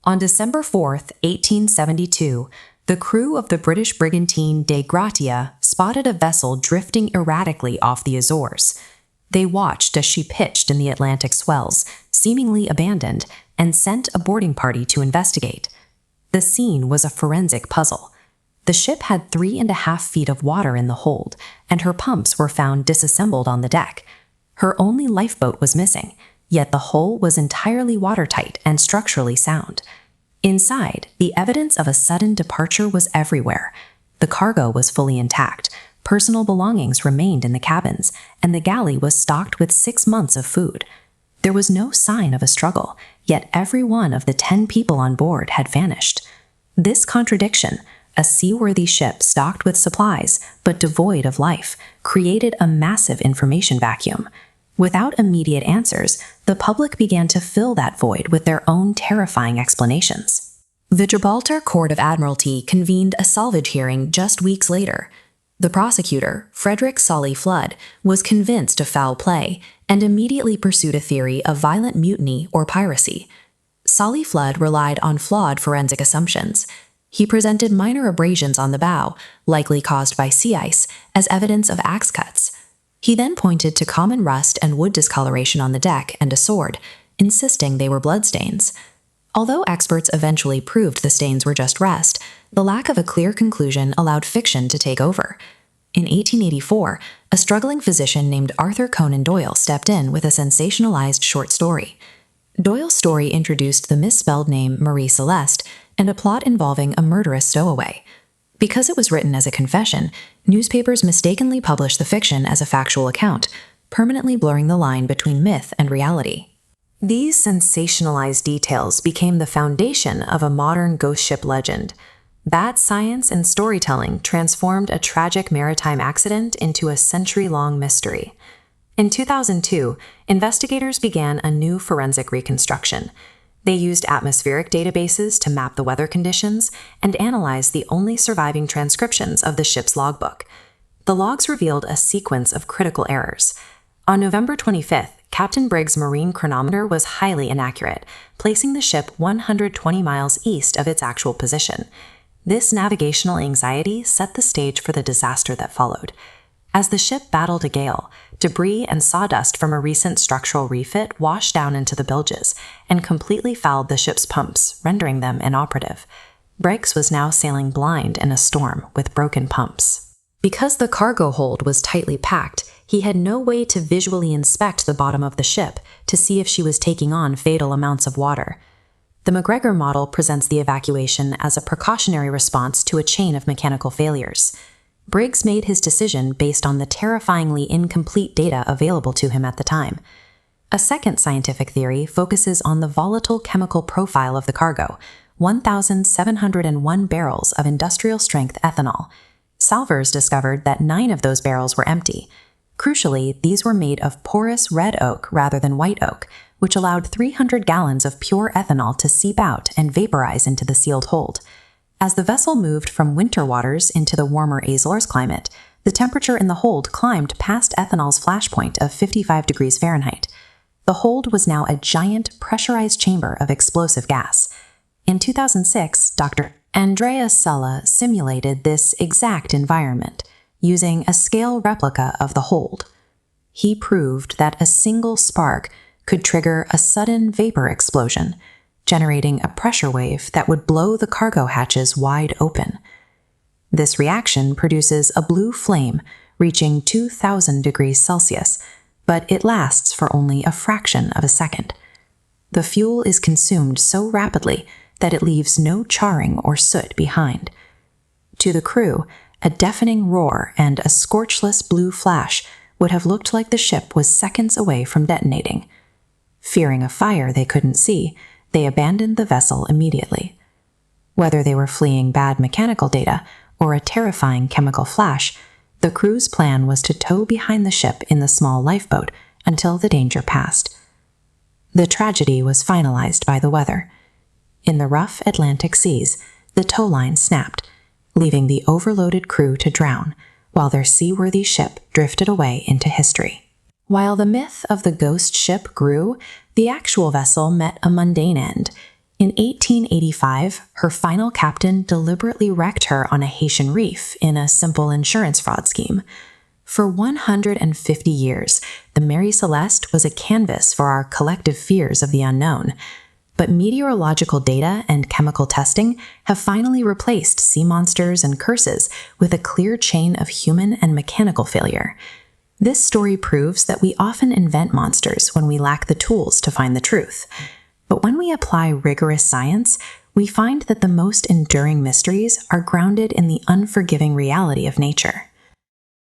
On December 4th, 1872, the crew of the British brigantine Dei Gratia spotted a vessel drifting erratically off the Azores. They watched as she pitched in the Atlantic swells, seemingly abandoned, and sent a boarding party to investigate. The scene was a forensic puzzle. The ship had 3.5 feet of water in the hold, and her pumps were found disassembled on the deck. Her only lifeboat was missing, yet the hull was entirely watertight and structurally sound. Inside, the evidence of a sudden departure was everywhere. The cargo was fully intact, personal belongings remained in the cabins, and the galley was stocked with 6 months of food. There was no sign of a struggle, yet every one of the 10 people on board had vanished. This contradiction, a seaworthy ship stocked with supplies but devoid of life, created a massive information vacuum. Without immediate answers, the public began to fill that void with their own terrifying explanations. The Gibraltar Court of Admiralty convened a salvage hearing just weeks later. The prosecutor, Frederick Solly Flood, was convinced of foul play and immediately pursued a theory of violent mutiny or piracy. Solly Flood relied on flawed forensic assumptions. He presented minor abrasions on the bow, likely caused by sea ice, as evidence of axe cuts. He then pointed to common rust and wood discoloration on the deck and a sword, insisting they were bloodstains. Although experts eventually proved the stains were just rust, the lack of a clear conclusion allowed fiction to take over. In 1884, a struggling physician named Arthur Conan Doyle stepped in with a sensationalized short story. Doyle's story introduced the misspelled name Mary Celeste and a plot involving a murderous stowaway. Because it was written as a confession, newspapers mistakenly published the fiction as a factual account, permanently blurring the line between myth and reality. These sensationalized details became the foundation of a modern ghost ship legend. Bad science and storytelling transformed a tragic maritime accident into a century-long mystery. In 2002, investigators began a new forensic reconstruction. They used atmospheric databases to map the weather conditions and analyze the only surviving transcriptions of the ship's logbook. The logs revealed a sequence of critical errors. On November 25th, Captain Briggs' marine chronometer was highly inaccurate, placing the ship 120 miles east of its actual position. This navigational anxiety set the stage for the disaster that followed. As the ship battled a gale, debris and sawdust from a recent structural refit washed down into the bilges and completely fouled the ship's pumps, rendering them inoperative. Briggs was now sailing blind in a storm with broken pumps. Because the cargo hold was tightly packed, he had no way to visually inspect the bottom of the ship to see if she was taking on fatal amounts of water. The McGregor model presents the evacuation as a precautionary response to a chain of mechanical failures. Briggs made his decision based on the terrifyingly incomplete data available to him at the time. A second scientific theory focuses on the volatile chemical profile of the cargo, 1,701 barrels of industrial-strength ethanol. Salvers discovered that 9 of those barrels were empty. Crucially, these were made of porous red oak rather than white oak, which allowed 300 gallons of pure ethanol to seep out and vaporize into the sealed hold. As the vessel moved from winter waters into the warmer Azores climate, the temperature in the hold climbed past ethanol's flash point of 55 degrees Fahrenheit. The hold was now a giant pressurized chamber of explosive gas. In 2006, Dr. Andrea Sella simulated this exact environment, using a scale replica of the hold. He proved that a single spark could trigger a sudden vapor explosion, generating a pressure wave that would blow the cargo hatches wide open. This reaction produces a blue flame reaching 2,000 degrees Celsius, but it lasts for only a fraction of a second. The fuel is consumed so rapidly that it leaves no charring or soot behind. To the crew, a deafening roar and a scorchless blue flash would have looked like the ship was seconds away from detonating. Fearing a fire they couldn't see, they abandoned the vessel immediately. Whether they were fleeing bad mechanical data or a terrifying chemical flash, the crew's plan was to tow behind the ship in the small lifeboat until the danger passed. The tragedy was finalized by the weather. In the rough Atlantic seas, the tow line snapped, leaving the overloaded crew to drown, while their seaworthy ship drifted away into history. While the myth of the ghost ship grew, the actual vessel met a mundane end. In 1885, her final captain deliberately wrecked her on a Haitian reef in a simple insurance fraud scheme. For 150 years, the Mary Celeste was a canvas for our collective fears of the unknown. But meteorological data and chemical testing have finally replaced sea monsters and curses with a clear chain of human and mechanical failure. This story proves that we often invent monsters when we lack the tools to find the truth. But when we apply rigorous science, we find that the most enduring mysteries are grounded in the unforgiving reality of nature.